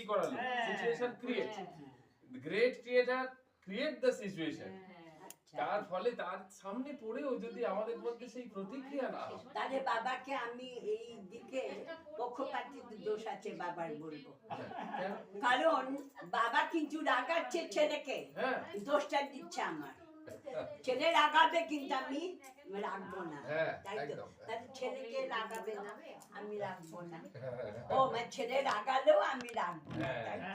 করালো, situation create, great creator create the situation. তার ফলে তার সামনে পড়েও যদি আমাদের মধ্যে সেই প্রতিক্রিয়া না হয়, তাহলে বাবাকে আমি এই দিকে পক্ষপাতিত্ব দোষ আছে বাবার বলবো, কারণ বাবা কিন্তু রাগাচ্ছে ছেলেকে, দোষটা দিচ্ছে আমার। ছেলে রাগাবে কিন্তু আমি রাখবো না, তাই তো? তাহলে ছেলেকে রাগাবে না, আমি রাখবো না। ও মানে ছেলে রাগালেও আমি রাখবো না, তাই তো?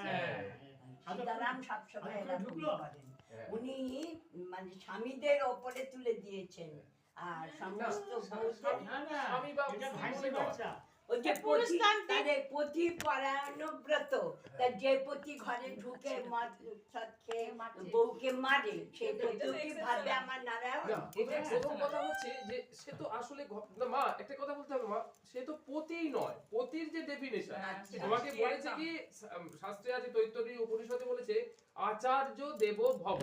সীতারাম সবসময় এরকম করেন। উনি মানে স্বামীদের ওপরে তুলে দিয়েছেন, আর সমস্ত ওই যে পতি পরায়ণব্রত, তার যে পতি ঘরে ঢুকে মদ খেয়ে বউকে মারে, সেই পতি ভাবে আমার নারায়ণ। প্রথম কথা হচ্ছে যে সে তো আসলে মা একটা কথা বলতে হবে, মা সে তো পতিই নয়। পতির যে ডেফিনেশন তোমাকে বলেছে কি শাস্ত্রে আছে, তৈত্তরীয় উপনিষদে বলেছে আচার্য দেব ভব,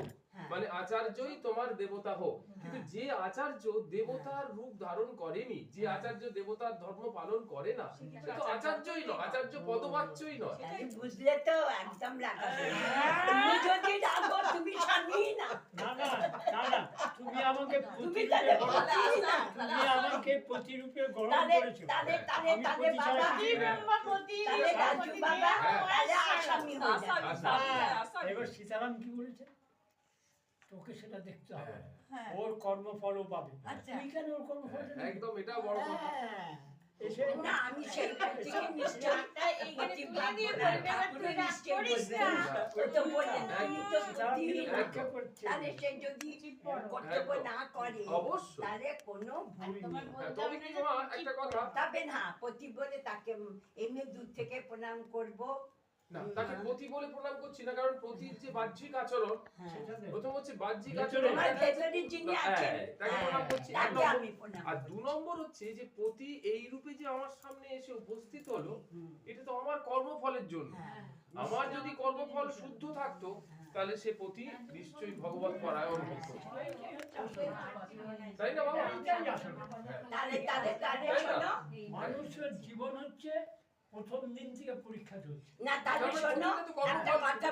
মানে আচার্যই তোমার দেবতা হোক। কিন্তু যে আচার্য দেবতার রূপ ধারণ করেনি, যে আচার্য দেবতার ধর্ম পালন করে না, সে তো আচার্যই নয়, আচার্য পদবাচ্যই নয়। বুঝলে তো? একদম লাগাবে। তুমি যদি রাগো তুমি স্বামী না। তুমি আমাকে প্রতিরূপে গ্রহণ করেছো। তাহলে বাবা রাজু বাবা তাহলে আসামি হয়ে যাবে। এবার সীতারাম কি বলেছে? তোকে সেটা দেখতে হবে, ওর কর্মফলও পাবে। তুই কেন ওর কর্মফল? একদম, এটা বড় কথা। না আমি সেই থেকে নিশ্চয়টা এইখানে তুলে দিয়ে বলবে না, তুই রাগ করিস না। তো বললেন তুমি তো বুদ্ধি রক্ষা করছিস, তাহলে সে যদি কর্তব্য না করে তাহলে কোনো ভুল নেই। তবে কি মা একটা কথা, তবে না পতি বলে তাকে এমনি দূর থেকে প্রণাম করব না, তাকে পতি বলে প্রণাম করছি না, কারণ পতির যে বাহ্যিক আচরণ, প্রথম হচ্ছে বাহ্যিক আচরণ, আমার ভেতরে যিনি আছেন তাকে প্রণাম করছি। তাকে আমি প্রণাম। আর 2 নম্বর হচ্ছে যে পতি এই রূপে যে আমার সামনে এসে উপস্থিত হলো, এটা তো আমার কর্মফলের জন্য। আমার যদি কর্মফল শুদ্ধ থাকতো তাহলে সে পতি নিশ্চয়ই ভগবত পরায়ণ হতো, তাই না বাবা? তাহলে শোনো, মানুষের জীবন হচ্ছে প্রথম দিন থেকে পরীক্ষা চলছে। না তাহলে শোনো একটা কথা